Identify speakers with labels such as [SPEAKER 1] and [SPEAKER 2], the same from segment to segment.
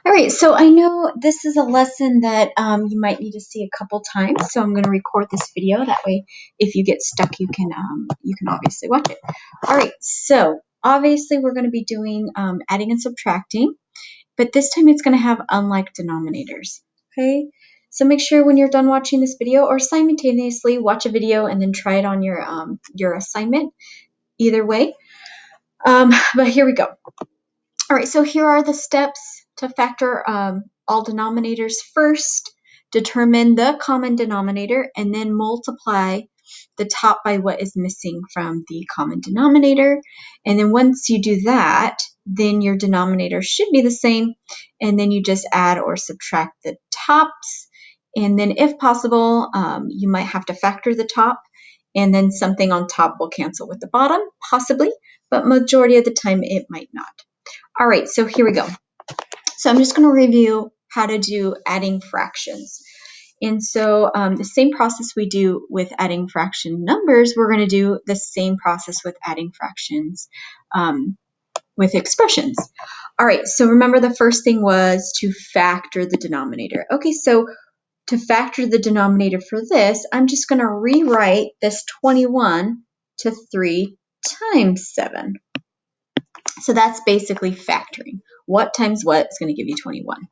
[SPEAKER 1] All right, so I know this is a lesson that you might need to see a couple times, so I'm going to record this video. That way, if you get stuck, you can obviously watch it. All right, so obviously we're going to be doing adding and subtracting, but this time it's going to have unlike denominators. Okay, so make sure when you're done watching this video, or simultaneously watch a video and then try it on your assignment. Either way, but here we go. All right, so here are the steps to factor all denominators. First, determine the common denominator and then multiply the top by what is missing from the common denominator. And then once you do that, then your denominator should be the same. And then you just add or subtract the tops. And then if possible, you might have to factor the top, and then something on top will cancel with the bottom, possibly, but majority of the time it might not. All right, so here we go. So I'm just going to review how to do adding fractions. And so the same process we do with adding fraction numbers, we're going to do the same process with adding fractions with expressions. All right, so remember the first thing was to factor the denominator. Okay, so to factor the denominator for this, I'm just going to rewrite this 21 to 3 times 7. So that's basically factoring. What times what is going to give you 21.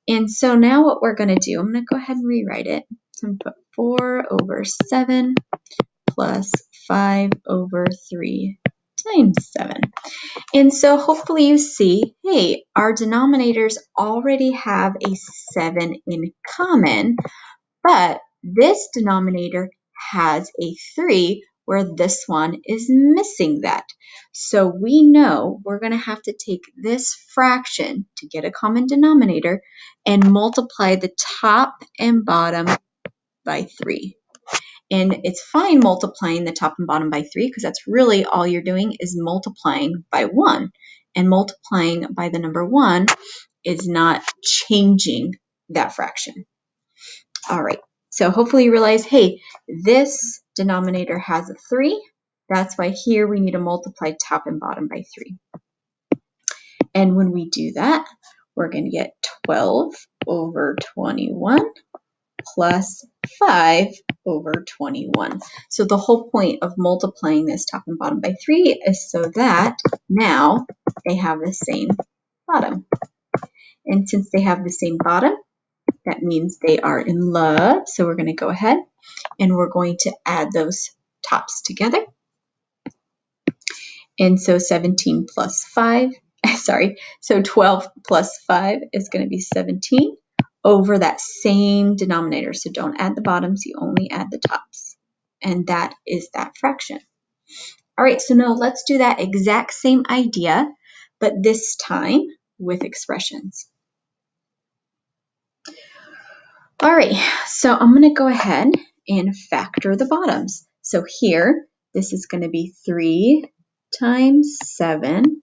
[SPEAKER 1] And so now what we're going to do, I'm going to go ahead and rewrite it. So I'm going to put 4 over 7 plus 5 over 3 times 7. And so hopefully you see, hey, our denominators already have a 7 in common, but this denominator has a 3 where this one is missing that. So we know we're going to have to take this fraction to get a common denominator and multiply the top and bottom by 3. And it's fine multiplying the top and bottom by 3 because that's really all you're doing is multiplying by 1. And multiplying by the number 1 is not changing that fraction. All right. So hopefully you realize, hey, this denominator has a 3. That's why here we need to multiply top and bottom by 3. And when we do that, we're going to get 12 over 21 plus 5 over 21. So the whole point of multiplying this top and bottom by 3 is so that now they have the same bottom. And since they have the same bottom, that means they are in love. So we're going to go ahead and we're going to add those tops together. And so 17 plus 5, so 12 plus 5 is going to be 17 over that same denominator. So don't add the bottoms, you only add the tops. And that is that fraction. All right, so now let's do that exact same idea, but this time with expressions. All right, so I'm going to go ahead and factor the bottoms. So here, this is going to be 3 times 7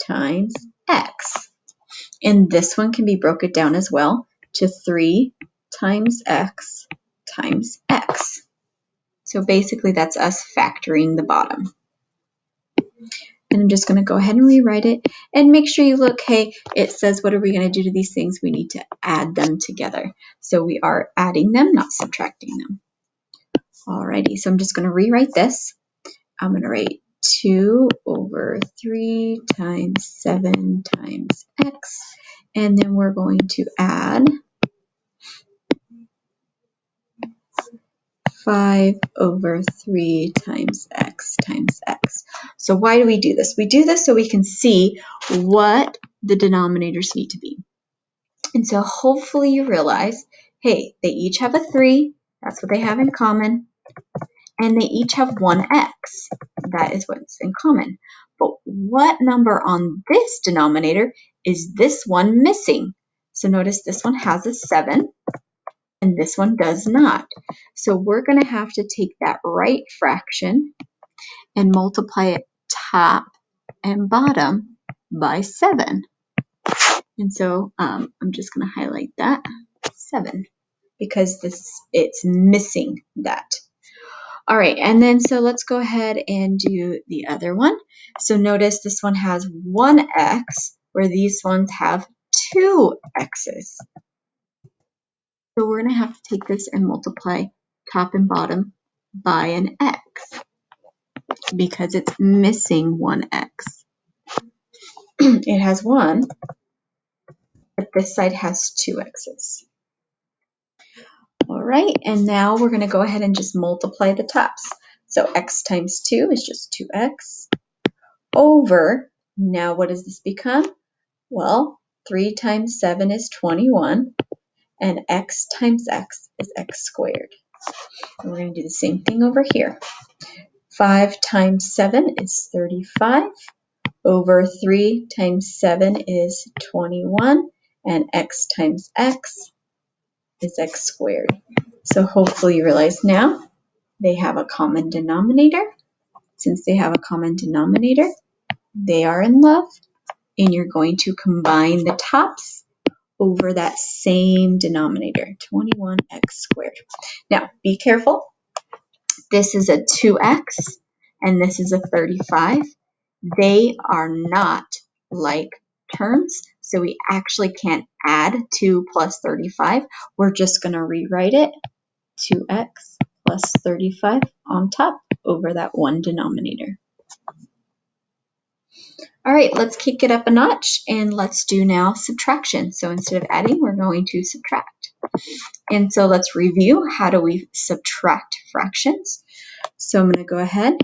[SPEAKER 1] times x. And this one can be broken down as well to 3 times x times x. So basically that's us factoring the bottom. And I'm just going to go ahead and rewrite it. And make sure you look, hey, it says what are we going to do to these things? We need to add them together. So we are adding them, not subtracting them. Alrighty, so I'm just going to rewrite this. I'm going to write 2 over 3 times 7 times x. And then we're going to add 5 over 3 times x times x. So why do we do this? We do this so we can see what the denominators need to be. And so hopefully you realize, hey, they each have a 3. That's what they have in common. And they each have 1x. That is what's in common. But what number on this denominator is this one missing? So notice this one has a 7. And this one does not. So we're going to have to take that right fraction and multiply it top and bottom by 7. And so I'm just going to highlight that 7 because it's missing that. All right, and then so let's go ahead and do the other one. So notice this one has 1x where these ones have 2 x's. So we're going to have to take this and multiply top and bottom by an x because it's missing one x. It has 1, but this side has 2 x's. All right, and now we're going to go ahead and just multiply the tops. So x times 2 is just 2x over, now what does this become? Well, 3 times 7 is 21, and x times x is x squared. And we're going to do the same thing over here. 5 times 7 is 35, over 3 times 7 is 21, and x times x is x squared. So hopefully you realize now they have a common denominator. Since they have a common denominator, they are in love, and you're going to combine the tops over that same denominator, 21x squared. Now, be careful. This is a 2x, and this is a 35. They are not like terms, so we actually can't add 2 plus 35. We're just going to rewrite it, 2x plus 35 on top over that one denominator. All right, let's kick it up a notch and let's do now subtraction. So instead of adding, we're going to subtract. And so let's review, how do we subtract fractions? So I'm going to go ahead.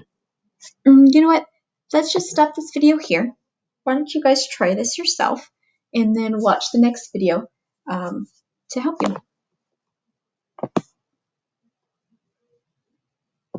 [SPEAKER 1] You know what? Let's just stop this video here. Why don't you guys try this yourself and then watch the next video to help you.